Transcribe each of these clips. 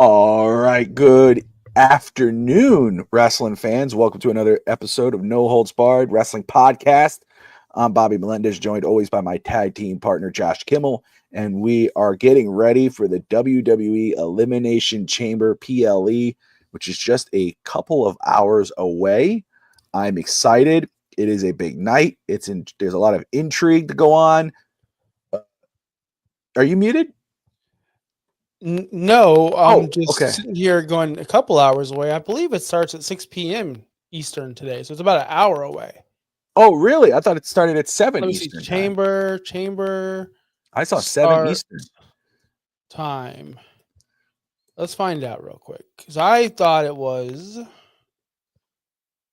All right, good afternoon, wrestling fans. Welcome to another episode of No Holds Barred Wrestling Podcast. I'm Bobby Melendez, joined always by my tag team partner, Josh Kimmel, and we are getting ready for the WWE Elimination Chamber PLE, which is just a couple of hours away. I'm excited. It is a big night. There's a lot of intrigue to go on. Are you muted? No, I'm just okay. sitting here going a couple hours away. I believe it starts at 6 p.m. Eastern today, so it's about an hour away. Oh, really? I thought it started at 7 Let me see. Eastern time. Chamber. I saw 7 Eastern time. Let's find out real quick because I thought it was.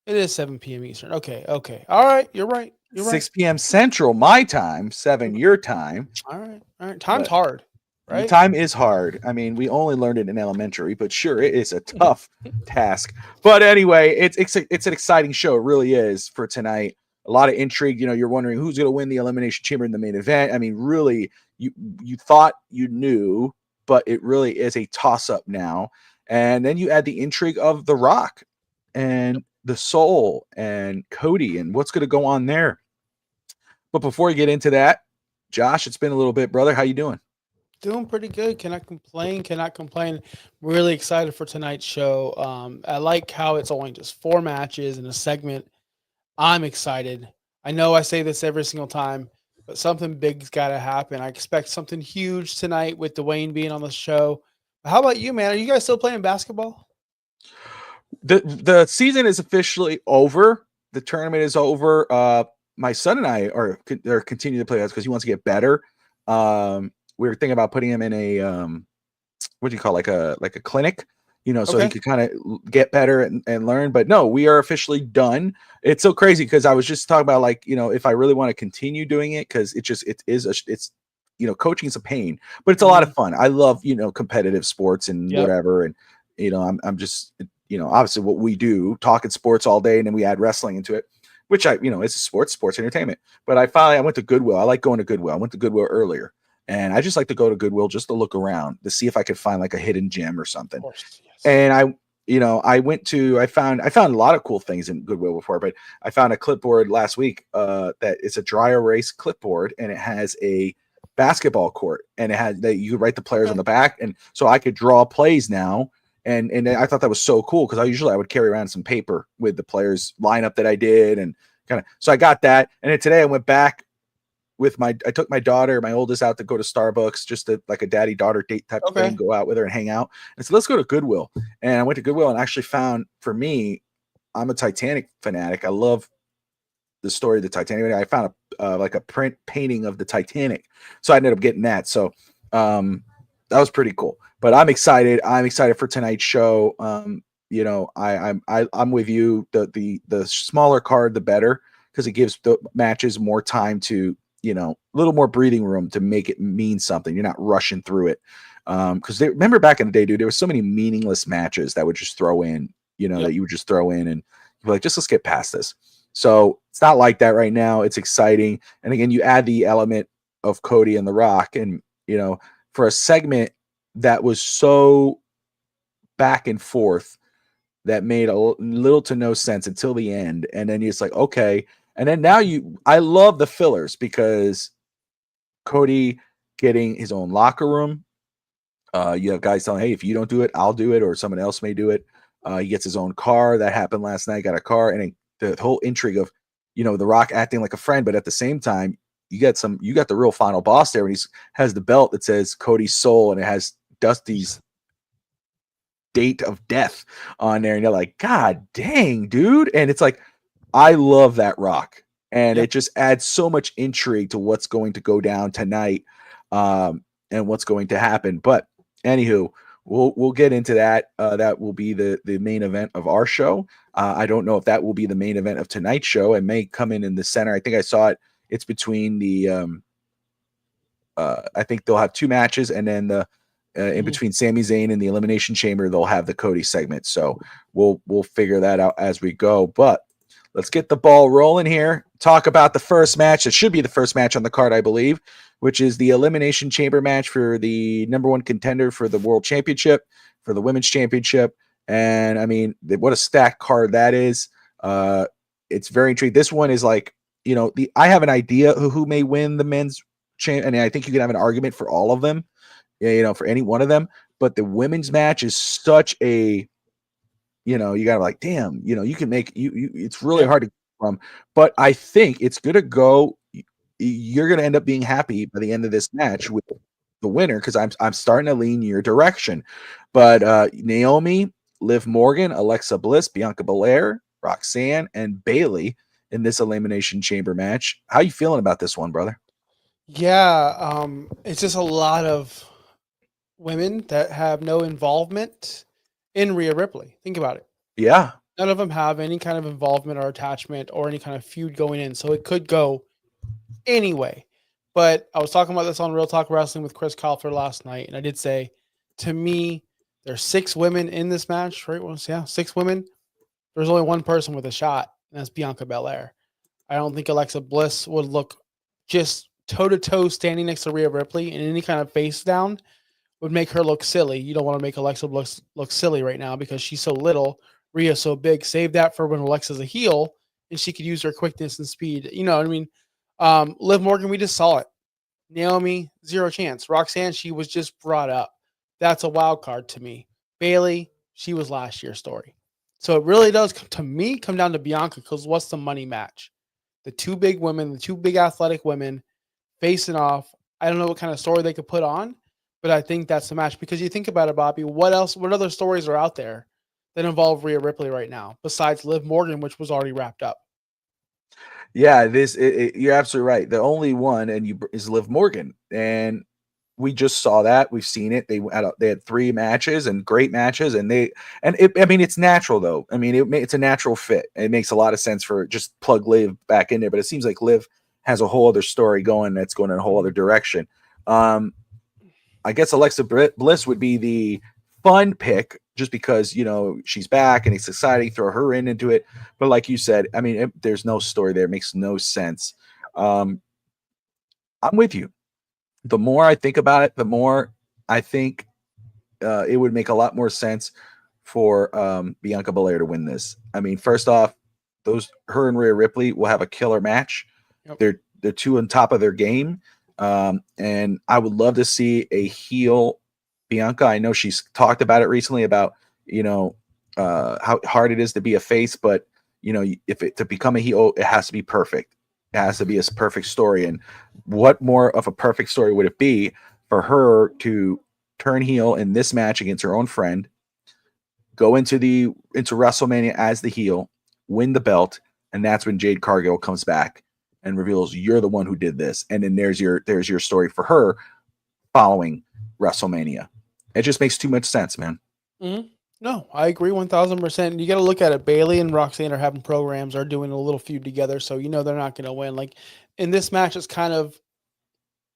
It is 7 p.m. Eastern. Okay. All right, you're right. 6 p.m. Central, my time, 7 your time. All right. Time's hard, right? Time is hard. I mean, we only learned it in elementary, but sure, it is a tough task. But anyway, it's an exciting show. It really is for tonight. A lot of intrigue. You know, you're wondering who's going to win the Elimination Chamber in the main event. I mean, really, you thought you knew, but it really is a toss-up now. And then you add the intrigue of The Rock and the Soul and Cody and what's going to go on there. But before we get into that, Josh, it's been a little bit, brother. How you doing? Doing pretty good. Cannot complain. Really excited for tonight's show. I like how it's only just 4 matches in a segment. I'm excited. I know I say this every single time, but something big's got to happen. I expect something huge tonight with Dwayne being on the show. How about you, man? Are you guys still playing basketball? The season is officially over. The tournament is over. My son and I are continuing to play that because he wants to get better. We were thinking about putting him in a what do you call like a clinic, you know, so he could kind of get better and learn. But no, we are officially done. It's so crazy because I was just talking about, like, you know, if I really want to continue doing it, because it's you know, coaching is a pain, but it's a lot of fun. I love, you know, competitive sports and whatever, and you know, I'm just, you know, obviously what we do, talking sports all day, and then we add wrestling into it, which you know, it's a sports entertainment. But I went to Goodwill. I like going to Goodwill. I went to Goodwill earlier. And I just like to go to Goodwill just to look around to see if I could find like a hidden gem or something. Course, yes. And I found a lot of cool things in Goodwill before, but I found a clipboard last week that it's a dry erase clipboard, and it has a basketball court, and it had that you could write the players on the back, and so I could draw plays now. And I thought that was so cool because I would carry around some paper with the players lineup that I did, and kind of, so I got that. And then today I went back with I took my daughter, my oldest, out to go to Starbucks, just like a daddy-daughter date type of thing, go out with her and hang out. And so let's go to Goodwill. And I went to Goodwill and actually found, for me, I'm a Titanic fanatic. I love the story of the Titanic. I found like a print painting of the Titanic. So I ended up getting that. So that was pretty cool. But I'm excited. I'm excited for tonight's show. You know, I'm with you. The smaller card, the better, because it gives the matches more time to, you know, a little more breathing room to make it mean something. You're not rushing through it. Because remember back in the day, dude, there were so many meaningless matches that would just throw in, you know, that you would just throw in and you're like, let's get past this. So it's not like that right now. It's exciting. And again, you add the element of Cody and The Rock, and, you know, for a segment that was so back and forth that made a little to no sense until the end. And then it's like, okay. And then now I love the fillers because Cody getting his own locker room. You have guys telling, hey, if you don't do it, I'll do it, or someone else may do it. He gets his own car. That happened last night. Got a car, and the whole intrigue of, you know, The Rock acting like a friend, but at the same time, you got the real final boss there, and he has the belt that says Cody's Soul, and it has Dusty's date of death on there, and you're like, God dang, dude. And it's like, I love that Rock, and it just adds so much intrigue to what's going to go down tonight, and what's going to happen. But anywho, we'll get into that. That will be the main event of our show. I don't know if that will be the main event of tonight's show. It may come in the center. I think I saw it. It's between the I think they'll have 2 matches, and then the in between Sami Zayn and the Elimination Chamber, they'll have the Cody segment. So we'll figure that out as we go. But let's get the ball rolling here. Talk about the first match. It should be the first match on the card, I believe. which is the Elimination Chamber match for the number one contender for the World Championship, for the Women's Championship. And I mean, what a stacked card that is. It's very intriguing. This one is like, I have an idea who may win the men's champ, and I think you can have an argument for all of them, for any one of them. But the women's match is such a, you gotta like, damn, you can make it's really hard to from. But I think it's gonna go. You're gonna end up being happy by the end of this match with the winner, because I'm starting to lean your direction. But Naomi, Liv Morgan, Alexa Bliss, Bianca Belair, Roxanne, and Bailey in this Elimination Chamber match. How you feeling about this one, brother? Yeah, it's just a lot of women that have no involvement in Rhea Ripley. Think about it. Yeah. None of them have any kind of involvement or attachment or any kind of feud going in. So it could go anyway. But I was talking about this on Real Talk Wrestling with Chris Colfer last night, and I did say, to me, there's 6 women in this match, right? Well, yeah, 6 women. There's only one person with a shot, and that's Bianca Belair. I don't think Alexa Bliss would look just toe-to-toe standing next to Rhea Ripley in any kind of face down would make her look silly. You don't want to make Alexa Bliss look silly right now because she's so little. Rhea's so big. Save that for when Alexa's a heel and she could use her quickness and speed. You know what I mean? Liv Morgan, we just saw it. Naomi, 0 chance. Roxanne, she was just brought up. That's a wild card to me. Bailey, she was last year's story. So it really does, to me, come down to Bianca, because what's the money match? The 2 big women, the 2 big athletic women facing off. I don't know what kind of story they could put on, but I think that's the match. Because you think about it, Bobby, what other stories are out there that involve Rhea Ripley right now, besides Liv Morgan, which was already wrapped up? Yeah, you're absolutely right. The only one is Liv Morgan, and we just saw that. We've seen it. They had 3 matches and great matches, I mean, it's natural though. I mean, it's a natural fit. It makes a lot of sense for just plug Liv back in there. But it seems like Liv has a whole other story going that's going in a whole other direction. I guess Alexa Bliss would be the fun pick, just because she's back and it's exciting. Throw her into it. But like you said, I mean, there's no story there. It makes no sense. I'm with you. The more I think about it, the more I think it would make a lot more sense for Bianca Belair to win this. I mean, first off, her and Rhea Ripley will have a killer match. Yep. They're 2 on top of their game. And I would love to see a heel Bianca. I know she's talked about it recently about, how hard it is to be a face, but to become a heel, it has to be perfect. It has to be a perfect story. And what more of a perfect story would it be for her to turn heel in this match against her own friend, go into WrestleMania as the heel, win the belt, and that's when Jade Cargill comes back and reveals you're the one who did this. And then there's your story for her following WrestleMania. It just makes too much sense, man. Mm-hmm. No, I agree 1,000%. You got to look at it. Bailey and Roxanne are having programs, are doing a little feud together, so they're not going to win. Like in this match, it's kind of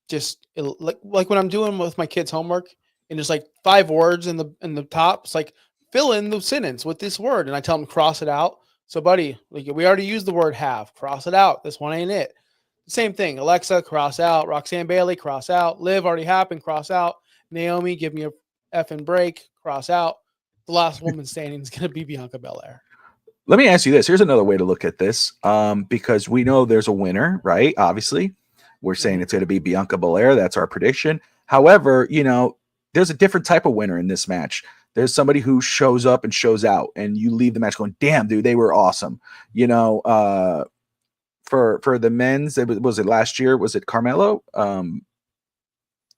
just like when I'm doing with my kids' homework, and there's like 5 words in the top. It's like, fill in the sentence with this word, and I tell them cross it out. So, buddy, like we already used the word have. Cross it out. This one ain't it. Same thing. Alexa, cross out. Roxanne Bailey, cross out. Liv already happened. Cross out. Naomi, give me a effing break. Cross out. The last woman standing is going to be Bianca Belair. Let me ask you this. Here's another way to look at this, because we know there's a winner, right? Obviously, we're saying it's going to be Bianca Belair. That's our prediction. However, there's a different type of winner in this match. There's somebody who shows up and shows out, and you leave the match going, damn, dude, they were awesome. For the men's, was it last year? Was it Carmelo?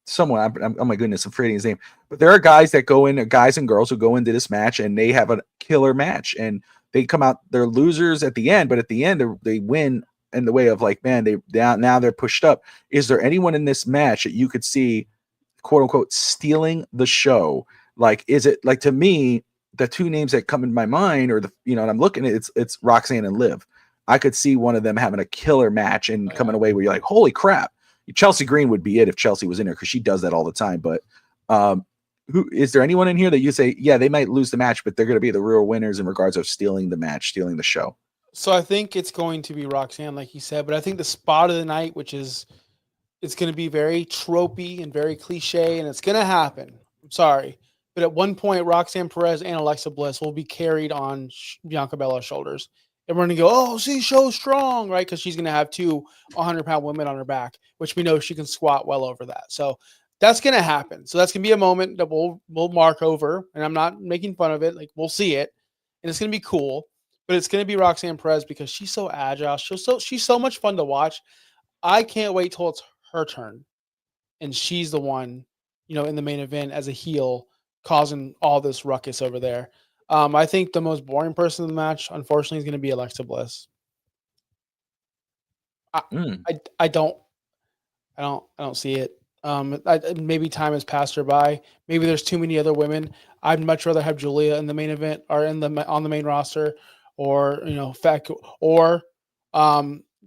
Someone, oh my goodness, I'm forgetting his name. But there are guys that go in, guys and girls who go into this match, and they have a killer match, and they come out, they're losers at the end, but at the end they win in the way of like, man, now they're pushed up. Is there anyone in this match that you could see, quote unquote, stealing the show? Like, is it like, to me, the 2 names that come in my mind, or and I'm looking at it's Roxanne and Liv. I could see one of them having a killer match and coming away where you're like, holy crap. Chelsea Green would be it if Chelsea was in there, because she does that all the time. But who is there anyone in here that you say, yeah, they might lose the match, but they're going to be the real winners in regards of stealing the match, stealing the show? So I think it's going to be Roxanne, like you said, but I think the spot of the night, which is it's going to be very tropey and very cliche, and it's going to happen. I'm sorry. But at one point, Roxanne Perez and Alexa Bliss will be carried on Bianca Belair's shoulders. And we're going to go, oh, she's so strong, right? Because she's going to have two 100-pound women on her back, which we know she can squat well over that. So that's going to happen. So that's going to be a moment that we'll mark over. And I'm not making fun of it. Like, we'll see it. And it's going to be cool. But it's going to be Roxanne Perez because she's so agile. She's so much fun to watch. I can't wait till it's her turn. And she's the one, in the main event as a heel causing all this ruckus over there. I think the most boring person in the match, unfortunately, is going to be Alexa Bliss. I don't see it. Maybe time has passed her by. Maybe there's too many other women. I'd much rather have Julia in the main event or on the main roster, or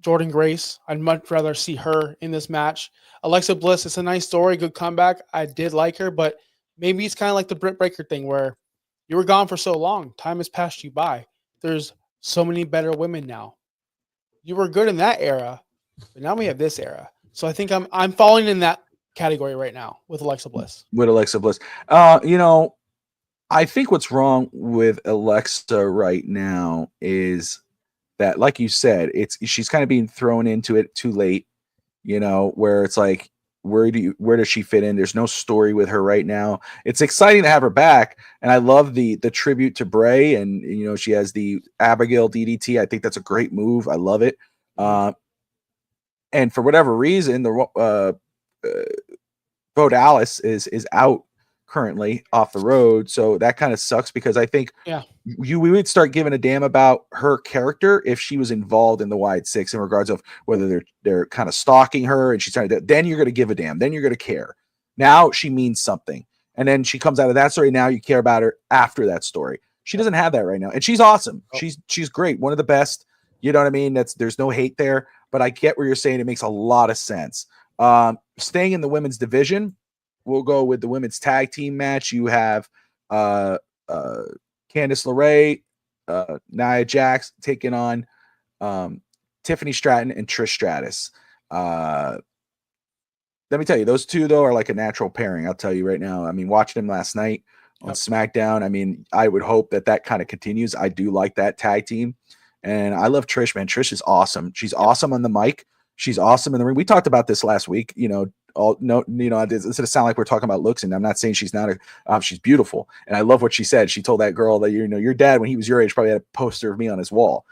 Jordan Grace. I'd much rather see her in this match. Alexa Bliss, it's a nice story, good comeback. I did like her, but maybe it's kind of like the Britt Baker thing where you were gone for so long, time has passed you by. There's so many better women now. You were good in that era, but now we have this era. So I think I'm falling in that category right now with Alexa Bliss. I think what's wrong with Alexa right now is that, like you said, she's kind of being thrown into it too late, where it's like, where does she fit in? There's no story with her right now. It's exciting to have her back, and I love the tribute to Bray, and she has the Abigail DDT. I think that's a great move. I love it. And for whatever reason, the Bo Dallas is out currently off the road, so that kind of sucks because I think we would start giving a damn about her character if she was involved in the Wide Six in regards of whether they're kind of stalking her and she's trying to. Then you're going to give a damn. Then you're going to care. Now she means something, and then she comes out of that story. Now you care about her after that story. She doesn't have that right now, and she's awesome. She's great, one of the best. You know what I mean? There's no hate there, but I get where you're saying. It makes a lot of sense. Staying in the women's division, we'll go with the women's tag team match. You have Candice LeRae, Nia Jax taking on Tiffany Stratton and Trish Stratus. Let me tell you, those two, though, are like a natural pairing. I'll tell you right now. I mean, watching them last night on SmackDown, I mean, I would hope that kind of continues. I do like that tag team. And I love Trish, man. Trish is awesome. She's awesome on the mic. She's awesome in the ring. We talked about this last week. It's gonna sound like we're talking about looks, and I'm not saying she's not she's beautiful. And I love what she said. She told that girl that your dad, when he was your age, probably had a poster of me on his wall.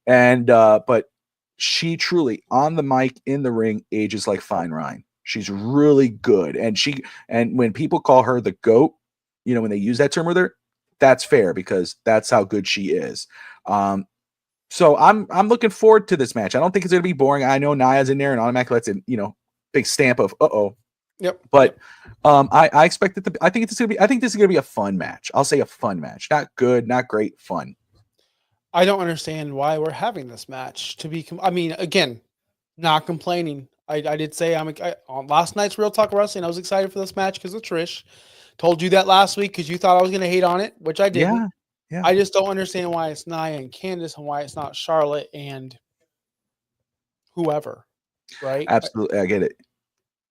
And but she truly on the mic in the ring ages like fine wine. She's really good, and when people call her the GOAT, when they use that term with her, that's fair because that's how good she is. So I'm looking forward to this match. I don't think it's going to be boring. I know Nia's in there, and automatically that's a big stamp of Yep. But I expect it to be. I think this is going to be a fun match. I'll say a fun match. Not good, not great, fun. I don't understand why we're having this match. Again, not complaining. I did say on last night's Real Talk Wrestling, I was excited for this match because of Trish. Told you that last week because you thought I was going to hate on it, which I didn't. Yeah. I just don't understand why it's Nia and Candice and why it's not Charlotte and whoever, right? Absolutely, I get it.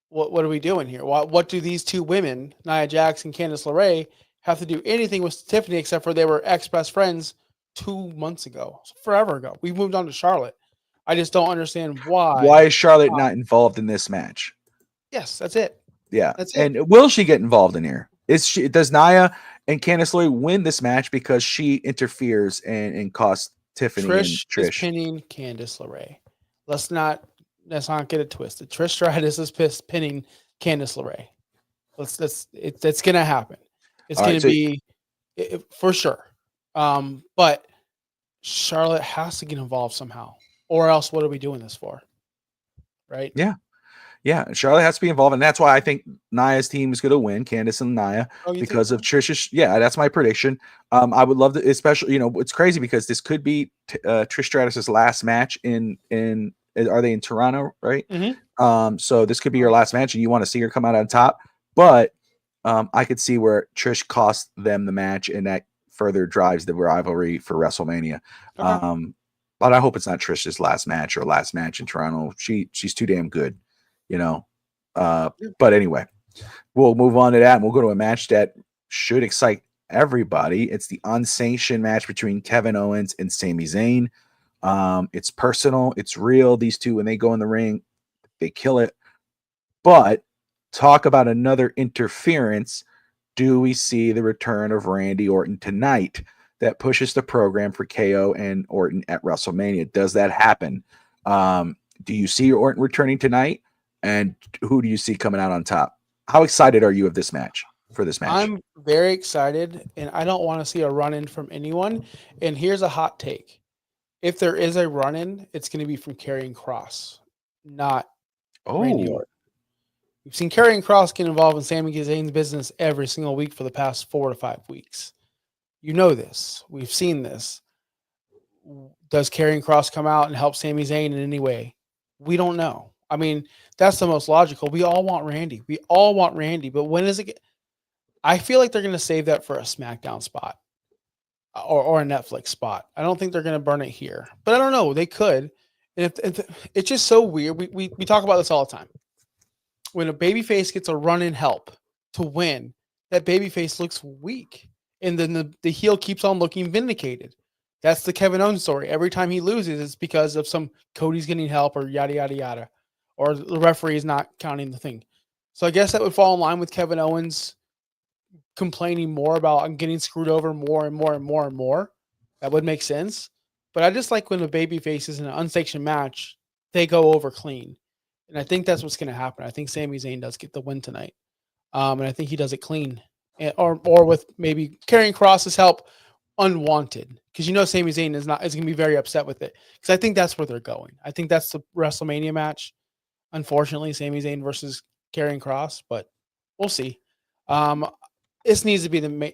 What are we doing here? What do these two women, Nia Jax and Candice LeRae, have to do anything with Tiffany except for they were ex-best friends 2 months ago, forever ago? We moved on to Charlotte. I just don't understand why. Why is Charlotte not involved in this match? Yes, that's it. Yeah, that's it. And will she get involved in here? Does Nia and Candice LeRae win this match because she interferes and costs Tiffany and Trish? Is pinning Candice LeRae. Let's not get it twisted. Trish Stratus is pinning Candice LeRae. It's gonna happen. It's gonna be for sure. But Charlotte has to get involved somehow, or else what are we doing this for? Right? Yeah, Charlotte has to be involved, and that's why I think Nia's team is going to win, Candice and Nia, because of Trish's. Yeah, that's my prediction. I would love to, especially, it's crazy because this could be Trish Stratus's last match in. Are they in Toronto, right? Mm-hmm. So this could be her last match, and you want to see her come out on top. But I could see where Trish cost them the match, and that further drives the rivalry for WrestleMania. Okay. But I hope it's not Trish's last match in Toronto. She's too damn good. you know. But anyway, we'll move on to that, and we'll go to a match that should excite everybody. It's the unsanctioned match between Kevin Owens and Sami Zayn. It's personal, it's real. These two, when they go in the ring, they kill it. But talk about another interference. Do we see the return of Randy Orton tonight that pushes the program for KO and Orton at WrestleMania? Does that happen? Do you see Orton returning tonight? And who do you see coming out on top? How excited are you of this match? For this match, I'm very excited, and I don't want to see a run-in from anyone. And here's a hot take: if there is a run-in, it's going to be from Karrion Kross, not Randy Orton. We've seen Karrion Kross get involved in Sami Zayn's business every single week for the past 4 to 5 weeks. You know this. We've seen this. Does Karrion Kross come out and help Sami Zayn in any way? We don't know. I mean, that's the most logical. We all want Randy. But when is it? I feel like they're going to save that for a SmackDown spot or a Netflix spot. I don't think they're going to burn it here. But I don't know. They could. And if it's just so weird. We talk about this all the time. When a babyface gets a run-in help to win, that babyface looks weak. And then the heel keeps on looking vindicated. That's the Kevin Owens story. Every time he loses, it's because of some Cody's getting help or yada, yada, yada. Or the referee is not counting the thing. So I guess that would fall in line with Kevin Owens complaining more about I'm getting screwed over more and more and more and more. That would make sense. But I just like when the babyface is in an unsanctioned match, they go over clean. And I think that's what's going to happen. I think Sami Zayn does get the win tonight. And I think he does it clean. Or with maybe Karrion Kross's help unwanted. Because you know Sami Zayn is going to be very upset with it. Because I think that's where they're going. I think that's the WrestleMania match. Unfortunately, Sami Zayn versus Karrion Kross. But we'll see. This needs to be the main.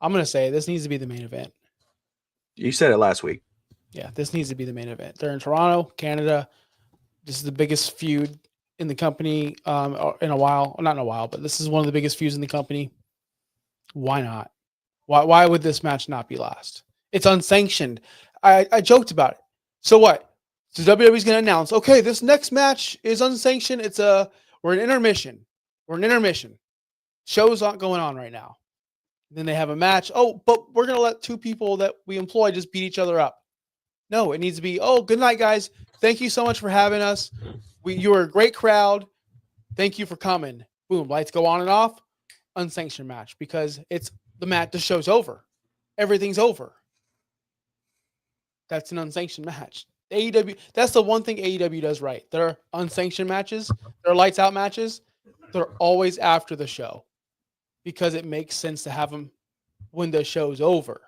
I'm going to say this needs to be the main event. You said it last week. Yeah, this needs to be the main event. They're in Toronto, Canada. This is the biggest feud in the company in a while. Not in a while, but this is one of the biggest feuds in the company. Why not? Why would this match not be last? It's unsanctioned. I joked about it. So what? So WWE's going to announce, okay, this next match is unsanctioned. We're in intermission. Shows aren't going on right now. Then they have a match. Oh, but we're going to let 2 people that we employ just beat each other up. No, it needs to be, oh, good night, guys. Thank you so much for having us. You were a great crowd. Thank you for coming. Boom, lights go on and off. Unsanctioned match because it's the match. The show's over. Everything's over. That's an unsanctioned match. AEW, that's the one thing AEW does right. Their unsanctioned matches, their lights out matches, they're always after the show because it makes sense to have them when the show's over,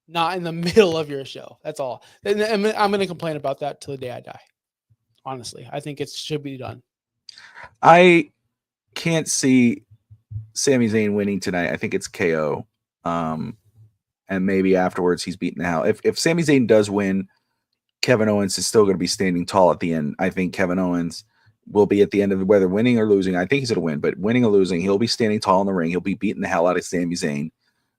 not in the middle of your show. That's all. And I'm going to complain about that till the day I die. Honestly, I think it should be done. I can't see Sami Zayn winning tonight. I think it's KO. And maybe afterwards he's beaten the hell. If Sami Zayn does win, Kevin Owens is still going to be standing tall at the end. I think Kevin Owens will be at the end of whether winning or losing. I think he's going to win, but winning or losing, he'll be standing tall in the ring. He'll be beating the hell out of Sami Zayn.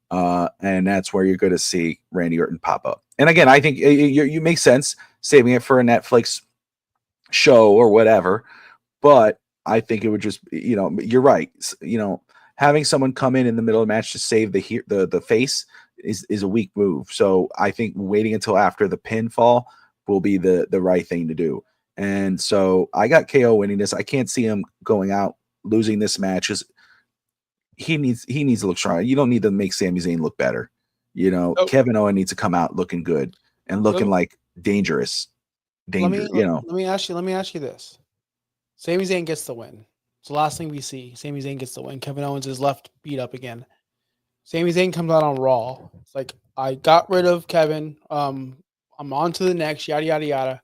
And that's where you're going to see Randy Orton pop up. And again, I think you make sense saving it for a Netflix show or whatever, but I think it would just, you're right. Having someone come in the middle of the match to save the face is a weak move. So I think waiting until after the pinfall will be the right thing to do. And so I got KO winning this. I can't see him going out losing this match. He needs to look strong. You don't need to make Sami Zayn look better. Kevin Owens needs to come out looking good and looking like dangerous. Let me ask you this. Sami Zayn gets the win. It's the last thing we see. Sami Zayn gets the win. Kevin Owens is left beat up again. Sami Zayn comes out on Raw. It's like, I got rid of Kevin. I'm on to the next, yada, yada, yada.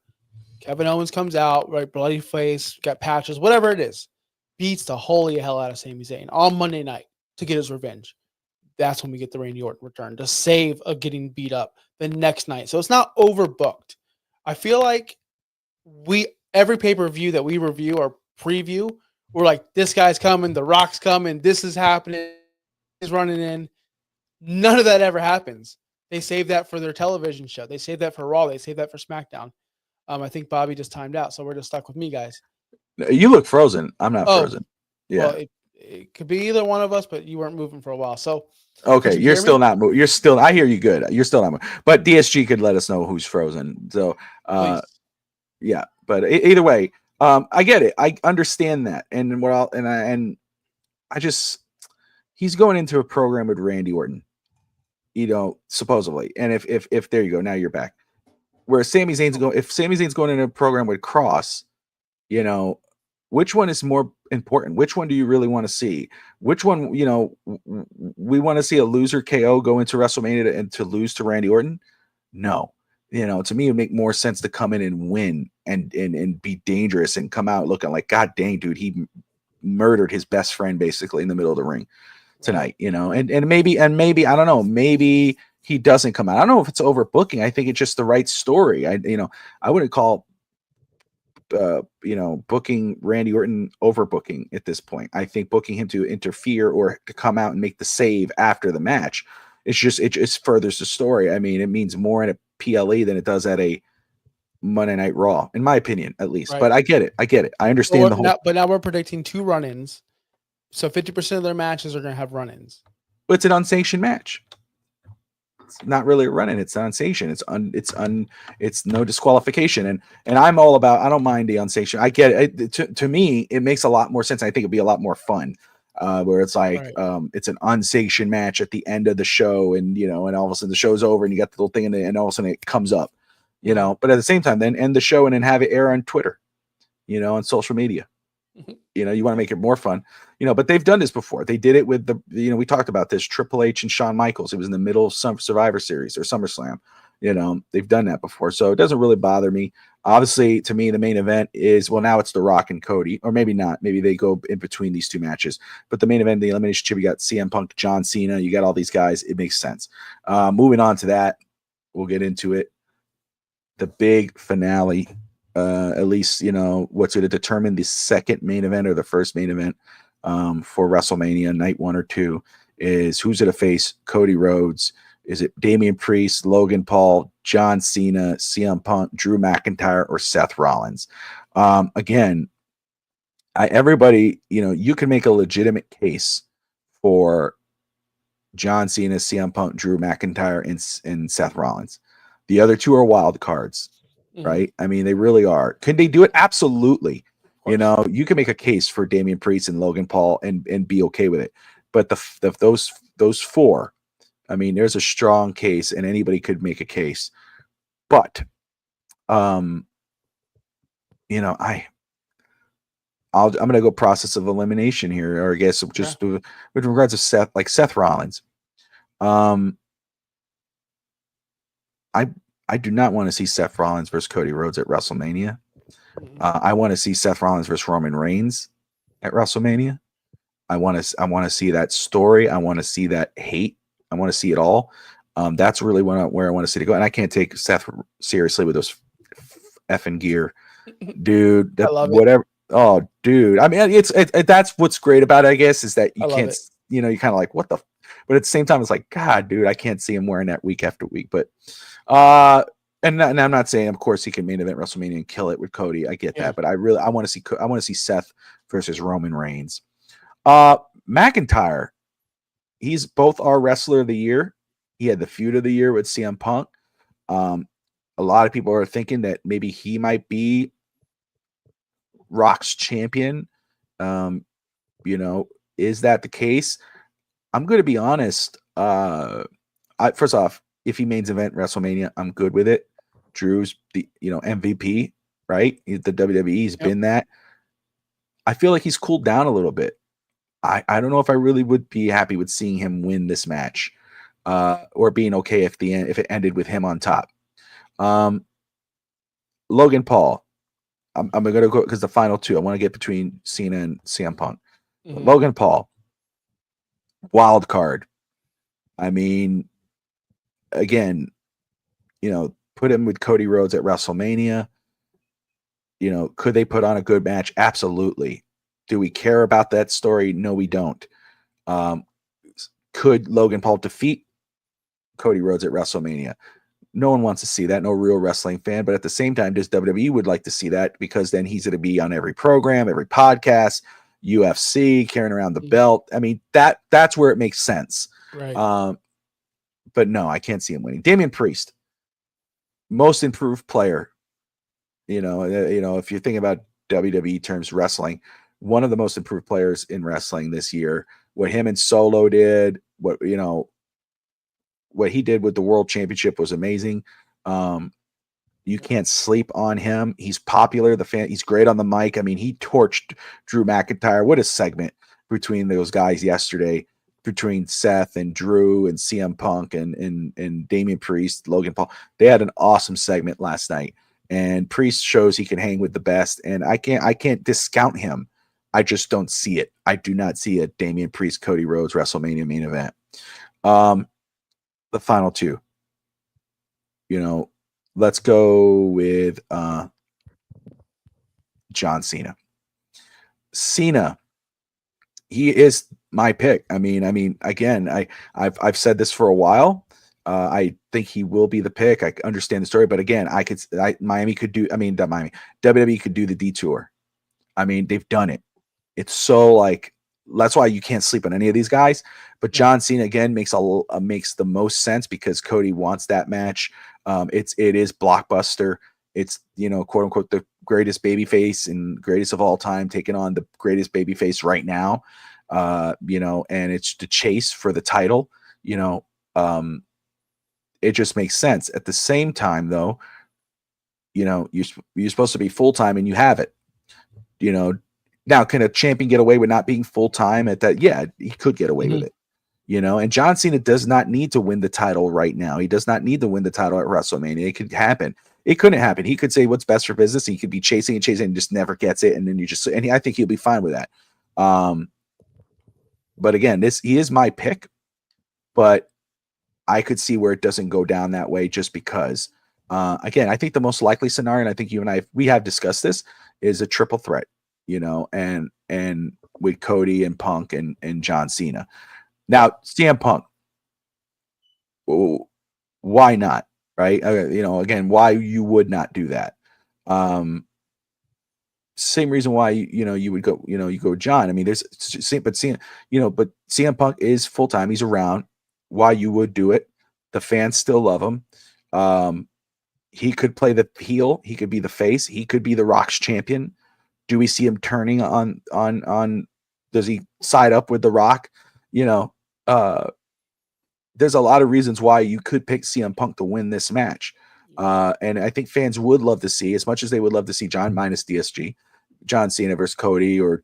Kevin Owens comes out, right, bloody face, got patches, whatever it is. Beats the holy hell out of Sami Zayn on Monday night to get his revenge. That's when we get the Randy Orton return to save of getting beat up the next night. So it's not overbooked. I feel like every pay-per-view that we review or preview, we're like, this guy's coming, The Rock's coming, this is happening, he's running in. None of that ever happens. They save that for their television show. They save that for Raw. They save that for SmackDown. I think Bobby just timed out, so we're just stuck with me, guys. You look frozen. I'm not Oh, frozen. well, Yeah. it could be either one of us, but you weren't moving for a while. So, could Okay. you You're hear still me? not moving. You're still. I hear you good. You're still not moving. But DSG could let us know who's frozen. So, Please. yeah. But either way, I get it. I understand that. And what I'll and I just he's going into a program with Randy Orton. Supposedly. And if there you go, now you're back. Where Sami Zayn's going, if Sami Zayn's going into a program with Cross, you know, which one is more important? Which one do you really want to see? Which one, we want to see a loser KO go into WrestleMania and to lose to Randy Orton? No. To me, it would make more sense to come in and win and be dangerous and come out looking like, God dang, dude, he murdered his best friend basically in the middle of the ring tonight, and maybe I don't know, maybe he doesn't come out. I don't know if it's overbooking. I think it's just the right story. I wouldn't call booking Randy Orton overbooking at this point. I think booking him to interfere or to come out and make the save after the match, it just furthers the story. I mean, it means more in a PLE than it does at a Monday Night Raw, in my opinion, at least. Right. But I get it. I understand the whole. But now we're predicting 2 run-ins. So 50% of their matches are going to have run-ins. It's an unsanctioned match. It's not really a run-in. It's an unsanctioned. It's no disqualification. And I'm all about. I don't mind the unsanctioned. I get it. To me, it makes a lot more sense. I think it'd be a lot more fun. Where it's like it's an unsanctioned match at the end of the show, and and all of a sudden the show's over, and you got the little thing, and all of a sudden it comes up, But at the same time, then end the show and then have it air on Twitter, on social media. You want to make it more fun, but they've done this before. They did it with we talked about this Triple H and Shawn Michaels. It was in the middle of some Survivor Series or SummerSlam. They've done that before. So it doesn't really bother me. Obviously, to me, the main event is, well, now it's The Rock and Cody, or maybe not. Maybe they go in between these two matches. But the main event, the Elimination Chamber, you got CM Punk, John Cena. You got all these guys. It makes sense. Moving on to that, we'll get into it. The big finale. At least what's going to determine the second main event or the first main event for WrestleMania night 1 or 2 is who's going to face Cody Rhodes. Is it Damian Priest, Logan Paul, John Cena, CM Punk, Drew McIntyre, or Seth Rollins? Again, everybody, you can make a legitimate case for John Cena, CM Punk, Drew McIntyre, and Seth Rollins. The other 2 are wild cards. Right? I mean, they really are. Can they do it? Absolutely. You can make a case for Damian Priest and Logan Paul and be okay with it. But those 4, I mean, there's a strong case, and anybody could make a case. But, I'm going to go process of elimination here, or I guess just with regards to Seth Rollins. I do not want to see Seth Rollins versus Cody Rhodes at WrestleMania. I want to see Seth Rollins versus Roman Reigns at WrestleMania. I want to see that story. I want to see that hate. I want to see it all. That's really where I want to see it go. And I can't take Seth seriously with those effing gear, dude. I love whatever. It. Oh, dude. I mean, that's what's great about it, I guess, is that you can't. You're kind of like, what the. But at the same time, it's like, God, dude, I can't see him wearing that week after week. But, and I'm not saying, of course, he can main event WrestleMania and kill it with Cody. I get that, but I want to see Seth versus Roman Reigns. McIntyre, he's both our wrestler of the year. He had the feud of the year with CM Punk. A lot of people are thinking that maybe he might be Rock's champion. Is that the case? I'm going to be honest. First off, if he mains event WrestleMania, I'm good with it. Drew's the MVP, right? The WWE's been that. I feel like he's cooled down a little bit. I don't know if I really would be happy with seeing him win this match, or being okay if it ended with him on top. Logan Paul, I'm going to go because the final 2. I want to get between Cena and CM Punk. Logan Paul, wild card. I mean, again, put him with Cody Rhodes at WrestleMania. Could they put on a good match? Absolutely. Do we care about that story? No, we don't. Could Logan Paul defeat Cody Rhodes at WrestleMania? No one wants to see that. No real wrestling fan. But at the same time, does WWE would like to see that because then he's going to be on every program, every podcast, UFC, carrying around the belt. I mean, that's where it makes sense. Right. But no, I can't see him winning. Damian Priest, most improved player. You know, if you're thinking about WWE terms, wrestling, one of the most improved players in wrestling this year. What him and Solo did, what he did with the World Championship was amazing. You can't sleep on him. He's popular. He's great on the mic. I mean, he torched Drew McIntyre. What a segment between those guys yesterday, between Seth and Drew and CM Punk and Damian Priest, Logan Paul. They had an awesome segment last night. And Priest shows he can hang with the best. And I can't discount him. I just don't see it. I do not see a Damian Priest, Cody Rhodes WrestleMania main event. The final two. Let's go with John Cena. Cena, he is my pick. I mean, again, I've said this for a while. I think he will be the pick. I understand the story, but again, Miami could do. I mean, not Miami. WWE could do the detour. I mean, they've done it. It's so like that's why you can't sleep on any of these guys. But John Cena again makes the most sense because Cody wants that match. It is blockbuster. It's quote unquote the greatest babyface and greatest of all time taking on the greatest babyface right now. And it's the chase for the title. It just makes sense. At the same time, though, you're supposed to be full time and you have it. Now, can a champion get away with not being full time at that? Yeah, he could get away with it. And John Cena does not need to win the title right now. He does not need to win the title at WrestleMania. It could happen. It couldn't happen. He could say what's best for business. And he could be chasing and just never gets it. And then I think he'll be fine with that. But again, he is my pick, but I could see where it doesn't go down that way just because, again, I think the most likely scenario, and I think you and I, we have discussed this, is a triple threat, and with Cody and Punk and John Cena. Now, CM Punk, why not? Right? Again, why you would not do that? Same reason why you would go. You go John. I mean, but CM Punk is full time. He's around. Why you would do it? The fans still love him. He could play the heel. He could be the face. He could be the Rock's champion. Do we see him turning on? Does he side up with the Rock? There's a lot of reasons why you could pick CM Punk to win this match. And I think fans would love to see, as much as they would love to see John minus DSG, John Cena versus Cody, or,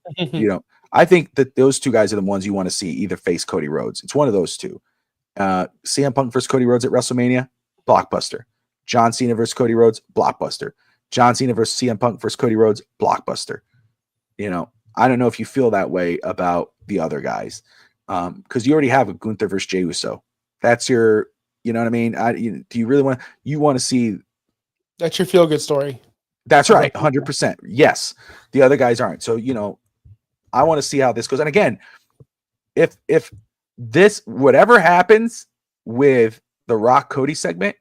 I think that those two guys are the ones you want to see either face Cody Rhodes. It's one of those two. CM Punk versus Cody Rhodes at WrestleMania, blockbuster. John Cena versus Cody Rhodes, blockbuster. John Cena versus CM Punk versus Cody Rhodes, blockbuster. I don't know if you feel that way about the other guys, because you already have a Gunther versus Jey Uso. That's your, you know what I mean? Do you really want to see? That's your feel good story. That's right. 100%. Yes. The other guys aren't. So, I want to see how this goes. And again, if this, whatever happens with the Rock Cody segment,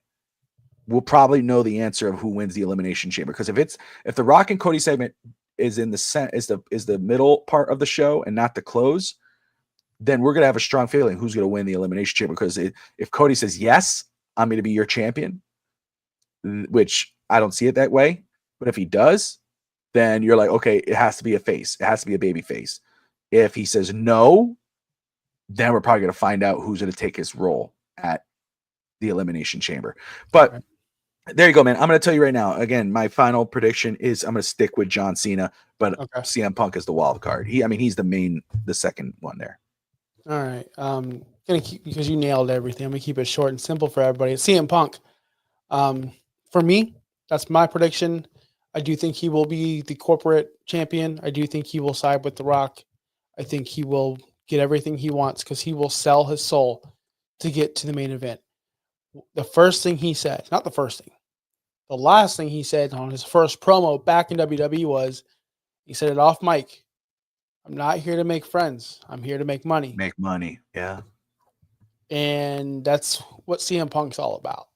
we'll probably know the answer of who wins the Elimination Chamber. Because if the Rock and Cody segment is in the middle part of the show and not the close, then we're going to have a strong feeling who's going to win the Elimination Chamber. Because if Cody says, yes, I'm going to be your champion, which I don't see it that way. But if he does, then you're like, okay, it has to be a face. It has to be a baby face. If he says no, then we're probably going to find out who's going to take his role at the Elimination Chamber. But there you go, man. I'm going to tell you right now, again, my final prediction is I'm going to stick with John Cena, but CM Punk is the wild card. He's the second one there. All right. Because you nailed everything, I'm going to keep it short and simple for everybody. CM Punk. For me, that's my prediction. I do think he will be the corporate champion. I do think he will side with The Rock. I think he will get everything he wants because he will sell his soul to get to the main event. The first thing he said, not the first thing, the last thing he said on his first promo back in WWE was, he said it off mic, I'm not here to make friends. I'm here to make money. Make money, yeah. And that's what CM Punk's all about.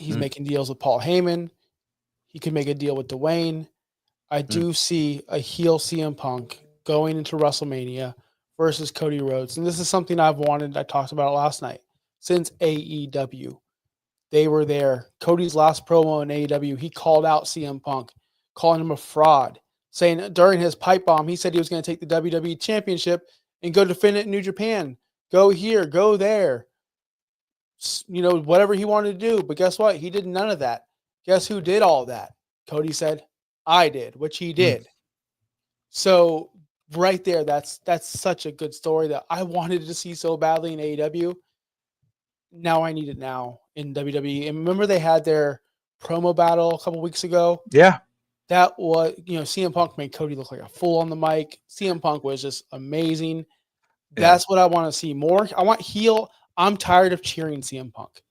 He's making deals with Paul Heyman. He could make a deal with Dwayne. I do see a heel CM Punk going into WrestleMania versus Cody Rhodes. And this is something I've wanted. I talked about it last night. Since AEW, they were there. Cody's last promo in AEW, he called out CM Punk, calling him a fraud, saying during his pipe bomb, he said he was going to take the WWE Championship and go defend it in New Japan. Go here, go there. You know, whatever he wanted to do. But guess what? He did none of that. Guess who did all that? Cody said, I did, which he did. So right there, that's such a good story that I wanted to see so badly in AEW. Now I need it now in WWE. And remember they had their promo battle a couple weeks ago? Yeah. That was, CM Punk made Cody look like a fool on the mic. CM Punk was just amazing. That's what I want to see more. I want heel. I'm tired of cheering CM Punk.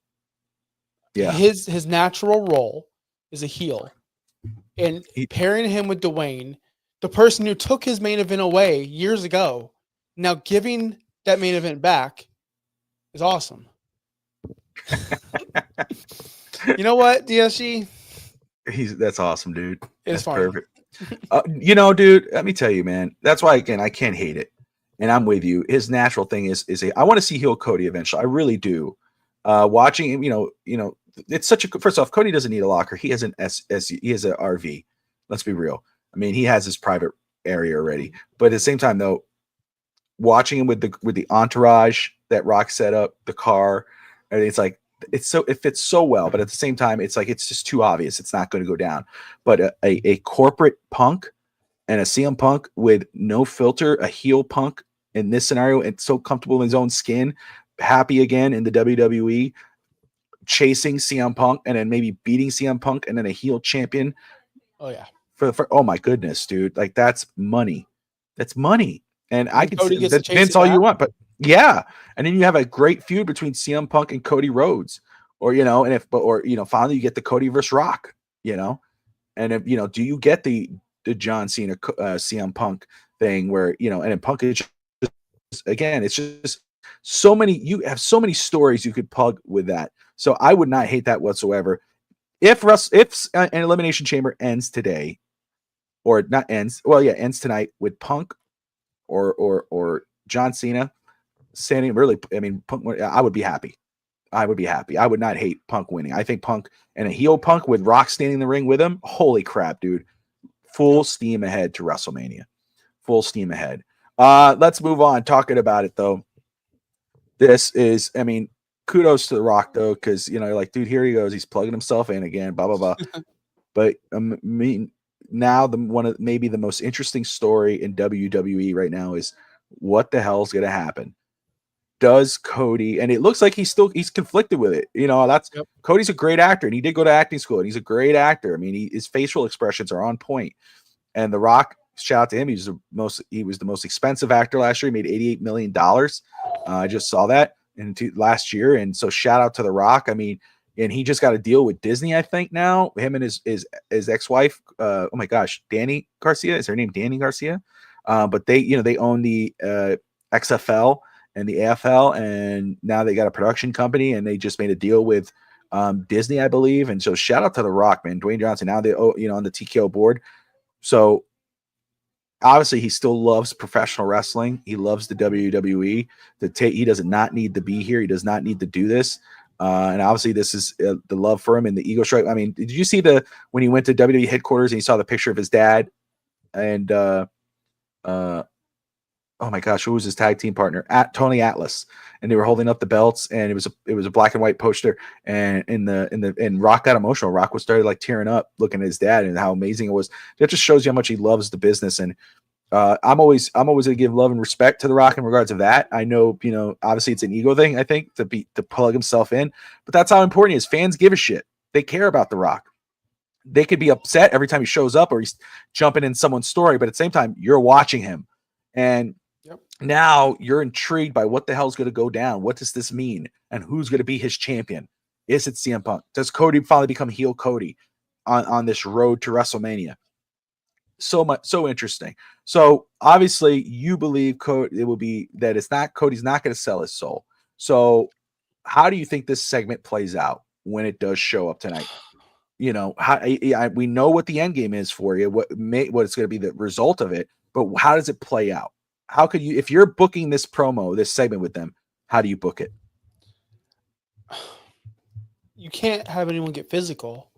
Yeah. His natural role is a heel. And pairing him with Dwayne, the person who took his main event away years ago, now giving that main event back is awesome. You know what, DSG? That's awesome, dude. It's That's funny. perfect. Dude, let me tell you, man. That's why, again, I can't hate it. And I'm with you. His natural thing is I want to see heel Cody eventually. I really do. Watching him, it's such a, first off, Cody doesn't need a locker. He has he has an RV. Let's be real. I mean, he has his private area already. But at the same time, though, watching him with the entourage that Rock set up, the car, and it's like it fits so well. But at the same time, it's like it's just too obvious. It's not going to go down. But a corporate Punk and a CM Punk with no filter, a heel Punk in this scenario, and so comfortable in his own skin, happy again in the WWE, chasing CM Punk and then maybe beating CM Punk and then a heel champion. Oh yeah. For oh my goodness, dude. Like that's money. That's money. And I can Cody see gets to that chase Vince it all you back. want, but yeah. And then you have a great feud between CM Punk and Cody Rhodes. Or finally you get the Cody versus Rock, and if do you get the John Cena CM Punk thing where and then Punk is just, again, it's just so many, you have so many stories you could plug with that. So I would not hate that whatsoever. If an Elimination Chamber ends today, or not ends, ends tonight with Punk or John Cena standing, really, I mean, Punk, I would be happy. I would be happy. I would not hate Punk winning. I think Punk and a heel Punk with Rock standing in the ring with him, holy crap, dude. Full steam ahead to WrestleMania. Full steam ahead. Let's move on. Talking about it, though. This is, I mean, kudos to The Rock, though, because, you're like, dude, here he goes. He's plugging himself in again, blah, blah, blah. But, now maybe the most interesting story in WWE right now is what the hell's going to happen. Does Cody, and it looks like he's conflicted with it. Cody's a great actor, and he did go to acting school, and he's a great actor. I mean, his facial expressions are on point. And The Rock, shout out to him, he was the most expensive actor last year. He made $88 million. I just saw that last year, and so shout out to The Rock. I mean, and he just got a deal with Disney, I think now. Him and his ex-wife, oh my gosh, Danny Garcia, is her name Danny Garcia? But they own the XFL and the AFL, and now they got a production company, and they just made a deal with Disney, I believe. And so shout out to The Rock, man. Dwayne Johnson, now they on the TKO board. So obviously he still loves professional wrestling. He loves the WWE. He does not need to be here. He does not need to do this. And obviously this is the love for him and the ego strike. I mean, did you see when he went to WWE headquarters and he saw the picture of his dad and oh my gosh, who was his tag team partner? Tony Atlas, and they were holding up the belts, and it was a black and white poster, and and Rock got emotional. Rock was started like tearing up looking at his dad and how amazing it was. That just shows you how much he loves the business. And I'm always gonna give love and respect to The Rock in regards of that. I know, obviously it's an ego thing, I think, to plug himself in, but that's how important he is. Fans give a shit. They care about The Rock. They could be upset every time he shows up or he's jumping in someone's story, but at the same time, you're watching him. And now you're intrigued by what the hell's going to go down. What does this mean? And who's going to be his champion? Is it CM Punk? Does Cody finally become heel Cody on this road to WrestleMania? So interesting. So obviously you believe it will be that Cody's not going to sell his soul. So how do you think this segment plays out? when it does show up tonight? You know, we know what the end game is for you, what it's going to be the result of it, but how does it play out? How could you, if you're booking this segment with them, how do you book it? You can't have anyone get physical.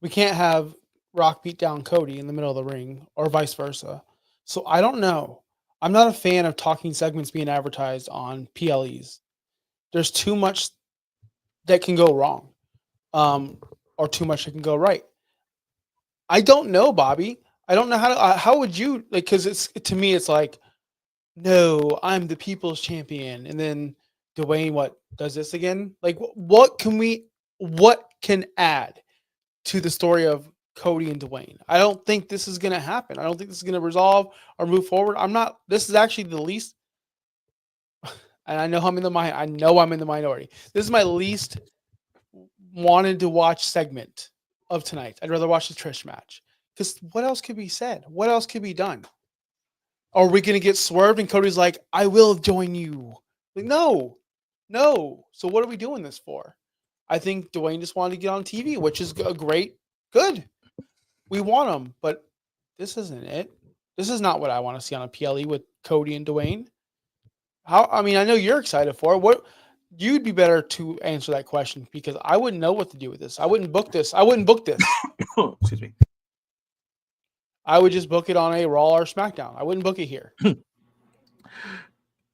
We can't have Rock beat down Cody in the middle of the ring or vice versa. So I don't know. I'm not a fan of talking segments being advertised on PLEs. There's too much that can go wrong, or too much that can go right. I don't know, Bobby. I don't know how would you like, because it's, to me it's like, no, I'm the people's champion, and then Dwayne does this again? Like, what can add to the story of Cody and Dwayne? I don't think this is going to happen. I don't think this is going to resolve or move forward. This is actually the least, and I know I'm in the minority. This is my least wanted to watch segment of tonight. I'd rather watch the Trish match, because what else could be said? What else could be done? Are we going to get swerved and Cody's like, I will join you? Like, no. So what are we doing this for? I think Dwayne just wanted to get on TV, which is good. We want him, but this isn't it. This is not what I want to see on a PLE with Cody and Dwayne. I know you're excited for it. What, you'd be better to answer that question, because I wouldn't know what to do with this. I wouldn't book this. Excuse me. I would just book it on a Raw or SmackDown. I wouldn't book it here.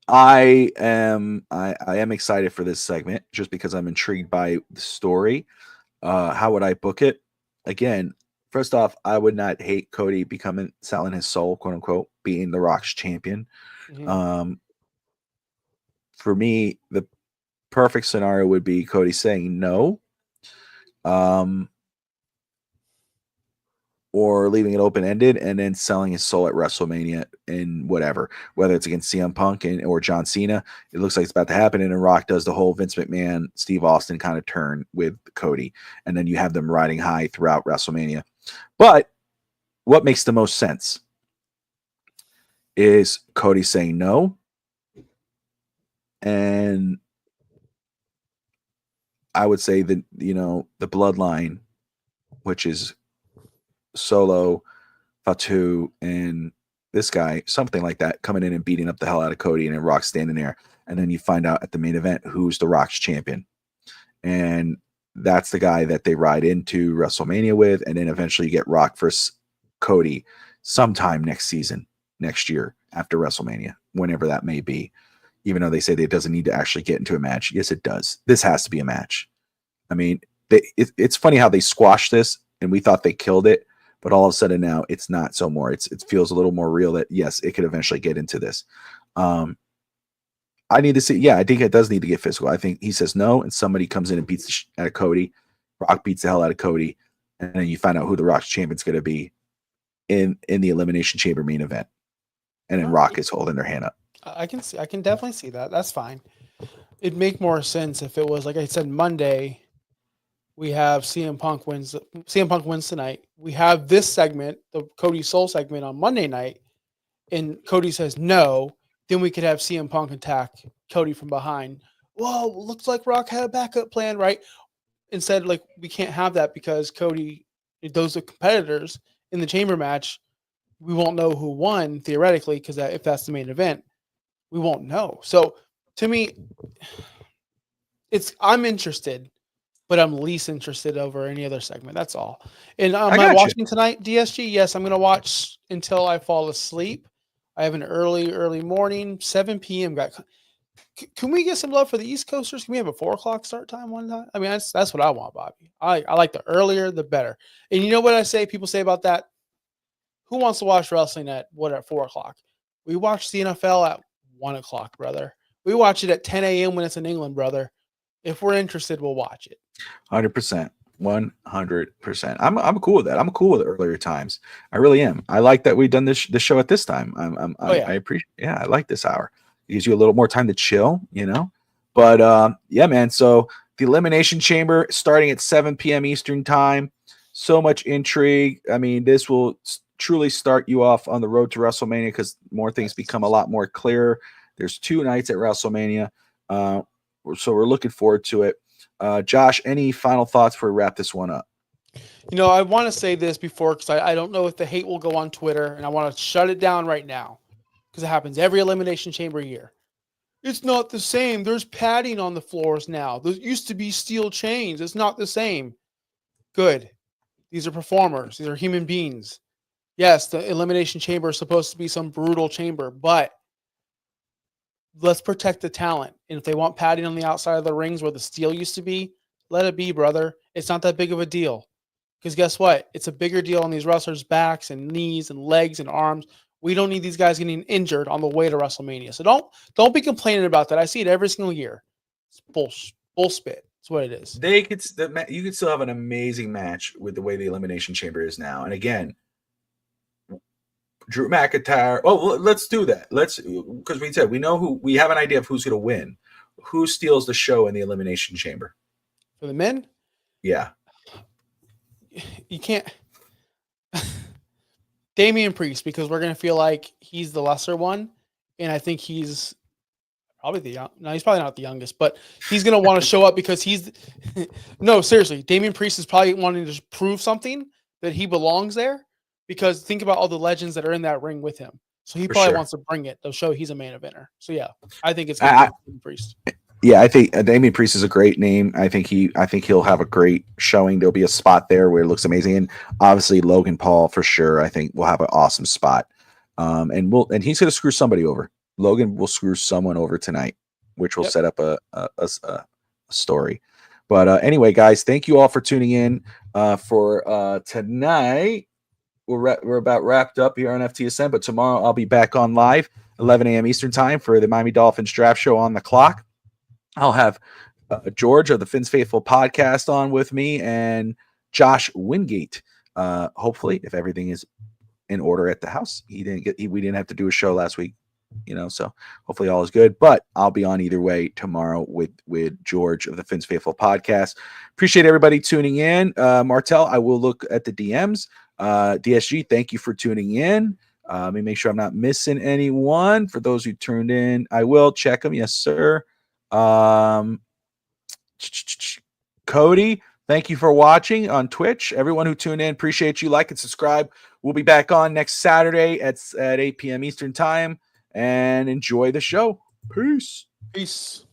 I am excited for this segment just because I'm intrigued by the story. How would I book it? Again, first off, I would not hate Cody selling his soul, quote unquote, being the Rock's champion. Mm-hmm. For me, the perfect scenario would be Cody saying no. Or leaving it open-ended and then selling his soul at WrestleMania and whatever, whether it's against CM Punk or John Cena. It looks like it's about to happen, and then Rock does the whole Vince McMahon, Steve Austin kind of turn with Cody, and then you have them riding high throughout WrestleMania. But what makes the most sense is Cody saying no, and I would say that, the bloodline, which is Solo, Fatu, and this guy, something like that, coming in and beating up the hell out of Cody, and then Rock standing there. And then you find out at the main event who's the Rock's champion. And that's the guy that they ride into WrestleMania with. And then eventually you get Rock versus Cody sometime next year after WrestleMania, whenever that may be. Even though they say that it doesn't need to actually get into a match. Yes, it does. This has to be a match. I mean, it's funny how they squashed this and we thought they killed it. But all of a sudden now it's not so more. It feels a little more real that, yes, it could eventually get into this. I need to see. Yeah, I think it does need to get physical. I think he says no, and somebody comes in and beats the shit out of Cody. Rock beats the hell out of Cody, and then you find out who the Rock's champion is going to be in the Elimination Chamber main event. And then Rock is holding their hand up. I can definitely see that. That's fine. It'd make more sense if it was, like I said, Monday. We have CM Punk wins tonight. We have this segment, the Cody Soul segment, on Monday night, and Cody says no. Then we could have CM Punk attack Cody from behind. Whoa, looks like Rock had a backup plan, right? Instead, like, we can't have that because Cody, those are competitors in the chamber match. We won't know who won theoretically, because if that's the main event, we won't know. So to me, I'm interested, but I'm least interested over any other segment. That's all. And am I watching tonight, DSG? Yes, I'm going to watch until I fall asleep. I have an early morning, 7 p.m. Can we get some love for the East Coasters? Can we have a 4 o'clock start time one time? I mean, that's what I want, Bobby. I like the earlier, the better. And you know what people say about that? Who wants to watch wrestling at 4 o'clock? We watch the NFL at 1 o'clock, brother. We watch it at 10 a.m. when it's in England, brother. If we're interested, we'll watch it. 100%. 100%. I'm cool with that. I'm cool with earlier times. I really am. I like that we've done this show at this time. I appreciate. Yeah, I like this hour. It gives you a little more time to chill, But yeah, man. So the Elimination Chamber starting at 7 p.m. Eastern time. So much intrigue. I mean, this will truly start you off on the road to WrestleMania because more things become a lot more clear. There's 2 nights at WrestleMania. So we're looking forward to it. Josh, any final thoughts before we wrap this one up? I want to say this before because I don't know if the hate will go on Twitter, and I want to shut it down right now because it happens every Elimination Chamber year. It's not the same. There's padding on the floors now. There used to be steel chains. It's not the same. Good. These are performers. These are human beings. Yes, the Elimination Chamber is supposed to be some brutal chamber, but let's protect the talent. And if they want padding on the outside of the rings where the steel used to be, let it be, brother. It's not that big of a deal. Because guess what? It's a bigger deal on these wrestlers' backs and knees and legs and arms. We don't need these guys getting injured on the way to WrestleMania. So don't be complaining about that. I see it every single year. It's bullspit. That's what it is. You could still have an amazing match with the way the Elimination Chamber is now. And again, Drew McIntyre. Oh, let's do that. Because we know we have an idea of who's going to win. Who steals the show in the Elimination Chamber? For the men? Yeah. You can't. Damian Priest, because we're going to feel like he's the lesser one. And I think he's probably he's probably not the youngest, but he's going to want to show up because no, seriously. Damian Priest is probably wanting to prove something that he belongs there because think about all the legends that are in that ring with him. So he probably wants to bring it to show he's a main eventer. So yeah, I think it's going to be Damian Priest. Yeah, I think Damian Priest is a great name. I think he'll have a great showing. There'll be a spot there where it looks amazing, and obviously Logan Paul for sure. I think will have an awesome spot, and he's going to screw somebody over. Logan will screw someone over tonight, which will set up a story. But anyway, guys, thank you all for tuning in for tonight. We're about wrapped up here on FTSM, but tomorrow I'll be back on live 11 a.m. Eastern time for the Miami Dolphins draft show on the clock. I'll have George of the Fins Faithful podcast on with me and Josh Wingate. Hopefully, if everything is in order at the house, we didn't have to do a show last week, so hopefully all is good. But I'll be on either way tomorrow with George of the Fins Faithful podcast. Appreciate everybody tuning in. Martel, I will look at the DMs. DSG, thank you for tuning in. Let me make sure I'm not missing anyone. For those who tuned in, I will check them. Yes, sir. Cody, thank you for watching on Twitch. Everyone who tuned in, appreciate you. Like and subscribe. We'll be back on next Saturday at 8 p.m. Eastern time, and enjoy the show. Peace.